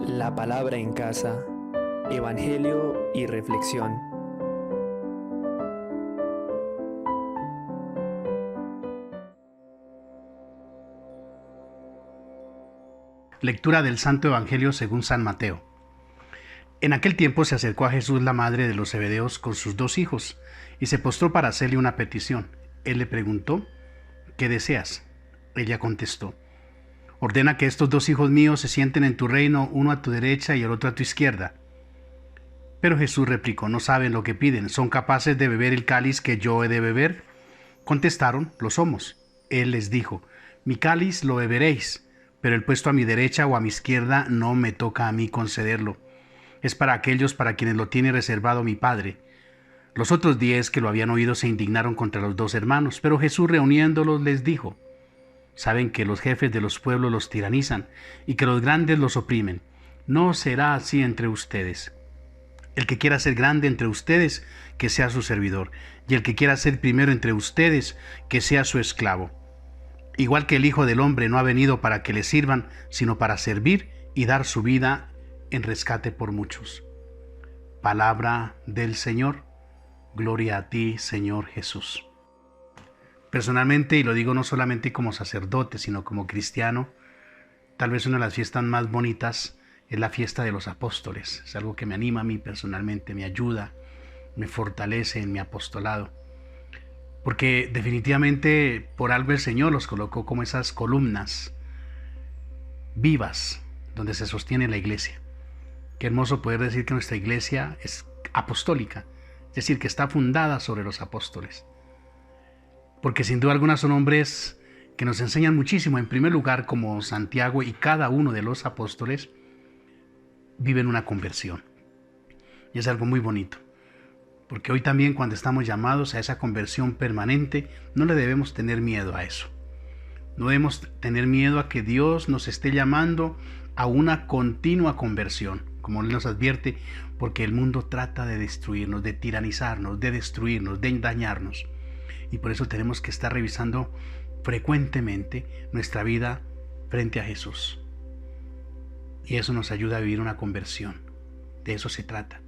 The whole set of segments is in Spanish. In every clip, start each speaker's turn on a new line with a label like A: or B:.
A: La palabra en casa, Evangelio y reflexión.
B: Lectura del Santo Evangelio según San Mateo. En aquel tiempo se acercó a Jesús la madre de los Zebedeos con sus 2 hijos, y se postró para hacerle una petición. Él le preguntó: ¿qué deseas? Ella contestó: ordena que estos 2 hijos míos se sienten en tu reino, uno a tu derecha y el otro a tu izquierda. Pero Jesús replicó: no saben lo que piden. ¿Son capaces de beber el cáliz que yo he de beber? Contestaron: lo somos. Él les dijo: mi cáliz lo beberéis, pero el puesto a mi derecha o a mi izquierda no me toca a mí concederlo. Es para aquellos para quienes lo tiene reservado mi Padre. Los otros 10 que lo habían oído se indignaron contra los 2 hermanos, pero Jesús, reuniéndolos, les dijo: saben que los jefes de los pueblos los tiranizan y que los grandes los oprimen. No será así entre ustedes. El que quiera ser grande entre ustedes, que sea su servidor, y el que quiera ser primero entre ustedes, que sea su esclavo. Igual que el Hijo del Hombre no ha venido para que le sirvan, sino para servir y dar su vida en rescate por muchos. Palabra del Señor. Gloria a ti, Señor Jesús. Personalmente, y lo digo no solamente como sacerdote, sino como cristiano, tal vez una de las fiestas más bonitas es la fiesta de los apóstoles. Es algo que me anima a mí personalmente, me ayuda, me fortalece en mi apostolado. Porque definitivamente por algo el Señor los colocó como esas columnas vivas donde se sostiene la iglesia. Qué hermoso poder decir que nuestra iglesia es apostólica, es decir, que está fundada sobre los apóstoles. Porque sin duda alguna son hombres que nos enseñan muchísimo. En primer lugar, como Santiago y cada uno de los apóstoles viven una conversión. Y es algo muy bonito. Porque hoy también, cuando estamos llamados a esa conversión permanente, no le debemos tener miedo a eso. No debemos tener miedo a que Dios nos esté llamando a una continua conversión, como Él nos advierte, porque el mundo trata de destruirnos, de tiranizarnos, de destruirnos, de dañarnos. Y por eso tenemos que estar revisando frecuentemente nuestra vida frente a Jesús. Y eso nos ayuda a vivir una conversión. De eso se trata,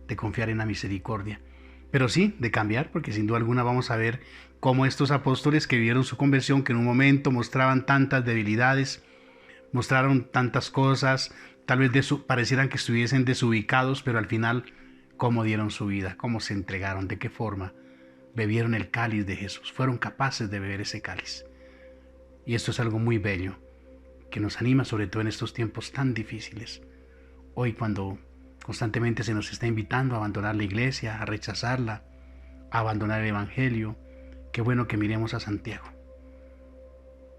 B: de confiar en la misericordia. Pero sí, de cambiar, porque sin duda alguna vamos a ver cómo estos apóstoles que vivieron su conversión, que en un momento mostraban tantas debilidades, mostraron tantas cosas, tal vez parecieran que estuviesen desubicados, pero al final, cómo dieron su vida, cómo se entregaron, de qué forma bebieron el cáliz de Jesús, fueron capaces de beber ese cáliz. Y esto es algo muy bello, que nos anima sobre todo en estos tiempos tan difíciles. Hoy, cuando constantemente se nos está invitando a abandonar la iglesia, a rechazarla, a abandonar el Evangelio, qué bueno que miremos a Santiago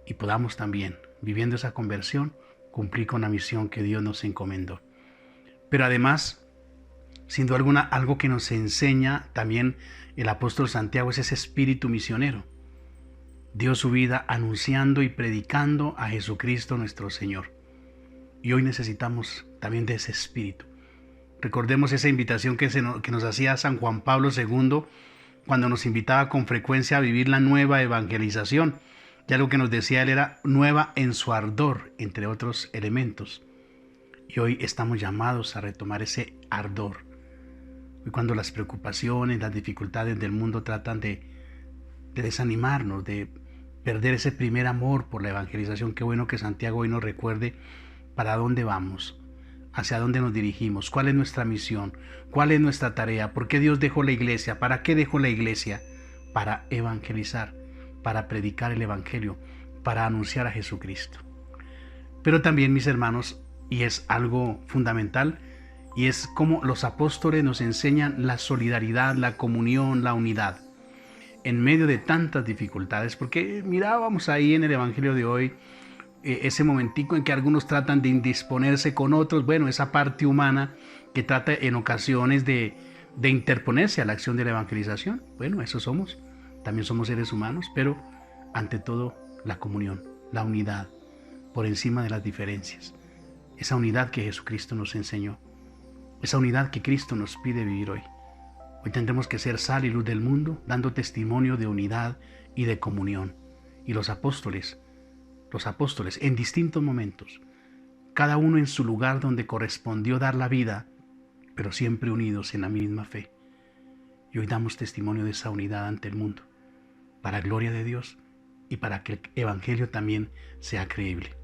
B: y podamos también, viviendo esa conversión, cumplir con la misión que Dios nos encomendó. Pero además, sin duda alguna, algo que nos enseña también el apóstol Santiago es ese espíritu misionero. Dio su vida anunciando y predicando a Jesucristo nuestro Señor. Y hoy necesitamos también de ese espíritu. Recordemos esa invitación que nos hacía San Juan Pablo II cuando nos invitaba con frecuencia a vivir la nueva evangelización. Ya lo que nos decía él era nueva en su ardor, entre otros elementos. Y hoy estamos llamados a retomar ese ardor. Hoy, cuando las preocupaciones, las dificultades del mundo tratan de desanimarnos, de perder ese primer amor por la evangelización, qué bueno que Santiago hoy nos recuerde para dónde vamos, hacia dónde nos dirigimos, cuál es nuestra misión, cuál es nuestra tarea, por qué Dios dejó la iglesia, para qué dejó la iglesia, para evangelizar, para predicar el evangelio, para anunciar a Jesucristo. Pero también, mis hermanos, y es algo fundamental, y es como los apóstoles nos enseñan la solidaridad, la comunión, la unidad en medio de tantas dificultades, porque mirábamos ahí en el evangelio de hoy ese momentico en que algunos tratan de indisponerse con otros, bueno, esa parte humana que trata en ocasiones de interponerse a la acción de la evangelización. Bueno, eso somos, también somos seres humanos, pero ante todo la comunión, la unidad, por encima de las diferencias, esa unidad que Jesucristo nos enseñó, esa unidad que Cristo nos pide vivir hoy. Hoy tendremos que ser sal y luz del mundo, dando testimonio de unidad y de comunión. Y los apóstoles en distintos momentos cada uno en su lugar donde correspondió dar la vida, pero siempre unidos en la misma fe. Y hoy damos testimonio de esa unidad ante el mundo, para gloria de Dios y para que el Evangelio también sea creíble.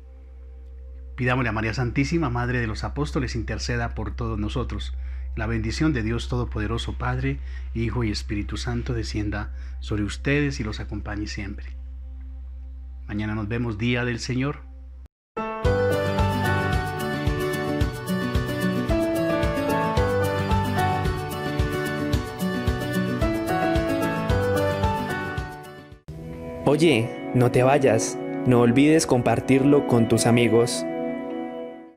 B: Pidámosle a María Santísima, Madre de los Apóstoles, interceda por todos nosotros. La bendición de Dios Todopoderoso, Padre, Hijo y Espíritu Santo, descienda sobre ustedes y los acompañe siempre. Mañana nos vemos, Día del Señor.
A: Oye, no te vayas, no olvides compartirlo con tus amigos.